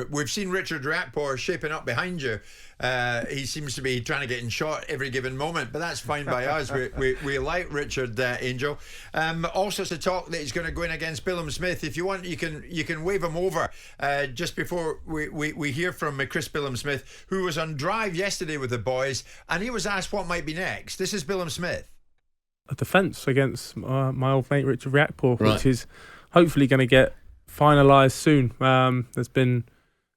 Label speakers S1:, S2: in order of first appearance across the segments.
S1: We've seen Richard Riakporhe shaping up behind you. He seems to be trying to get in shot every given moment, but that's fine by us. We like Richard, Angel. All sorts of talk that he's going to go in against Billam-Smith. If you want, you can wave him over just before we hear from Chris Billam-Smith, who was on drive yesterday with the boys, and he was asked what might be next. This is Billam-Smith.
S2: A defence against my old mate Richard Riakporhe, which is hopefully going to get finalised soon.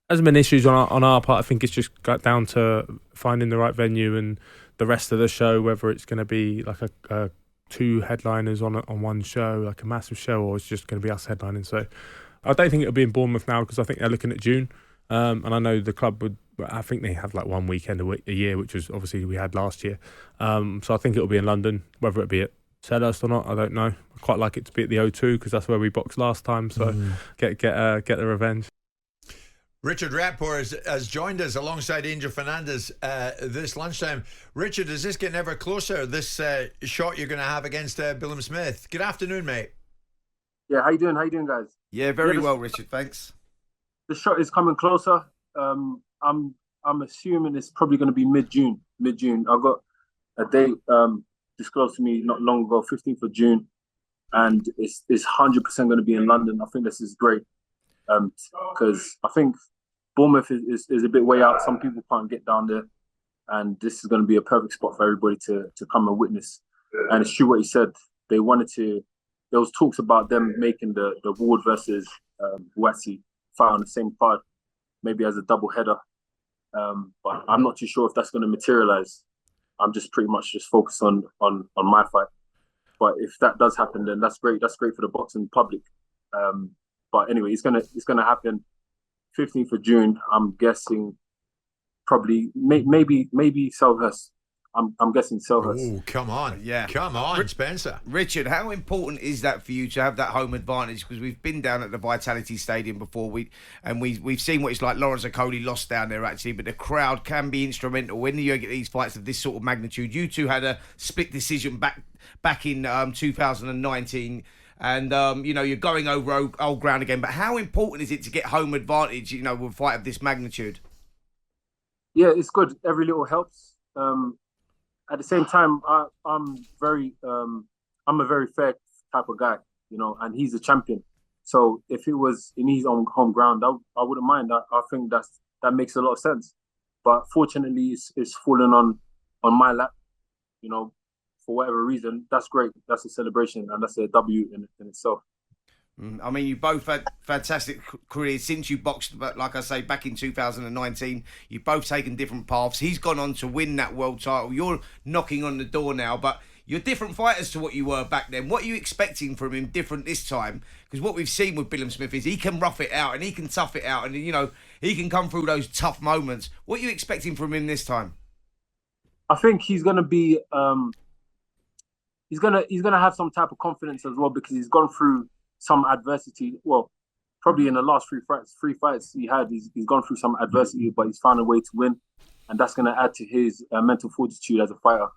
S2: Hasn't been issues on our part. I think it's just got down to finding the right venue and the rest of the show, whether it's going to be like a two headliners on one show, like a massive show, or it's just going to be us headlining. So I don't think it'll be in Bournemouth now, because I think they're looking at June. And I know the club I think they have like one weekend a year, which was obviously we had last year. So I think it'll be in London, whether it be at Selhurst or not, I don't know. I quite like it to be at the O2 because that's where we boxed last time. So get the revenge.
S1: Richard Riakporhe has joined us alongside Angel Fernandez this lunchtime. Richard, is this getting ever closer, this shot you're going to have against Billam-Smith? Good afternoon, mate.
S3: Yeah, how you doing, guys?
S4: Yeah, very well, Richard, thanks.
S3: The shot is coming closer. I'm assuming it's probably going to be mid-June. I got a date disclosed to me not long ago, 15th of June, and it's 100% going to be in London. I think this is great because I think Bournemouth is a bit way out. Some people can't get down there, and this is going to be a perfect spot for everybody to come and witness. And it's true what he said. There was talks about them making the Ward versus Buatsi fight on the same card, maybe as a double header. But I'm not too sure if that's going to materialize. I'm just pretty much focused on my fight. But if that does happen, then that's great. That's great for the boxing public. But anyway, it's gonna happen 15th of June. I'm guessing probably maybe Selhurst. I'm guessing Selhurst.
S1: Oh, come on.
S4: Yeah.
S1: Come on, Spencer.
S4: Richard, how important is that for you to have that home advantage? Because we've been down at the Vitality Stadium before, we've seen what it's like. Lawrence Okoli lost down there, actually, but the crowd can be instrumental when you get these fights of this sort of magnitude. You two had a split decision back in 2019, and you're going over old ground again. But how important is it to get home advantage, with a fight of this magnitude?
S3: Yeah, it's good. Every little helps. At the same time, I'm a very fair type of guy, and he's a champion. So if it was in his own home ground, I wouldn't mind. I think that makes a lot of sense. But fortunately, it's fallen on my lap, for whatever reason. That's great. That's a celebration, and that's a W in itself.
S4: I mean, you both had fantastic careers since you boxed, but like I say, back in 2019, you've both taken different paths. He's gone on to win that world title. You're knocking on the door now, but you're different fighters to what you were back then. What are you expecting from him different this time? Because what we've seen with Billam-Smith is he can rough it out and he can tough it out, and he can come through those tough moments. What are you expecting from him this time?
S3: I think he's gonna be he's gonna have some type of confidence as well, because he's gone through some adversity. Well, probably in the last three fights he had, he's gone through some adversity, but he's found a way to win, and that's going to add to his mental fortitude as a fighter.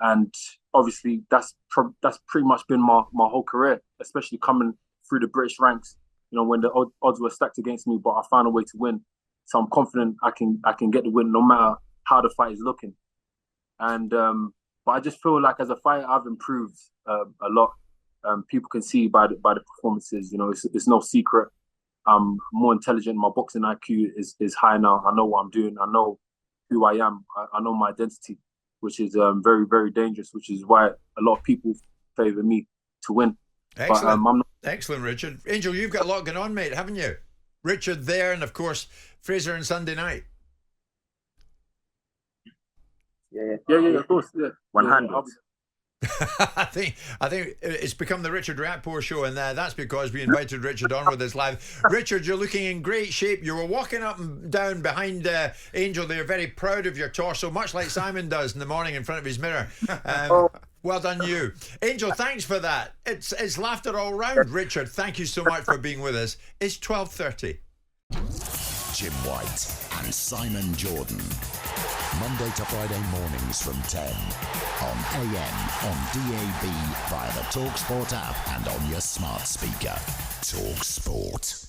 S3: And obviously, that's pretty much been my whole career, especially coming through the British ranks. When the odds were stacked against me, but I found a way to win. So I'm confident I can get the win no matter how the fight is looking. And but I just feel like as a fighter, I've improved a lot. People can see by the performances. It's no secret. I'm more intelligent. My boxing IQ is high now. I know what I'm doing. I know who I am. I know my identity, which is very, very dangerous, which is why a lot of people favour me to win.
S1: Excellent. Excellent, Richard. Angel, you've got a lot going on, mate, haven't you? Richard there, and of course Fraser on Sunday night.
S3: Yeah, of course. Yeah. 100.
S1: I think it's become the Richard Riakporhe show, and that's because we invited Richard on with us live. Richard, you're looking in great shape. You were walking up and down behind Angel there, very proud of your torso, much like Simon does in the morning in front of his mirror. Well done, you. Angel, thanks for that. It's laughter all round. Richard, thank you so much for being with us. It's 12:30.
S5: Jim White and Simon Jordan. Monday to Friday mornings from 10 on AM, on DAB, via the talkSPORT app and on your smart speaker. talkSPORT.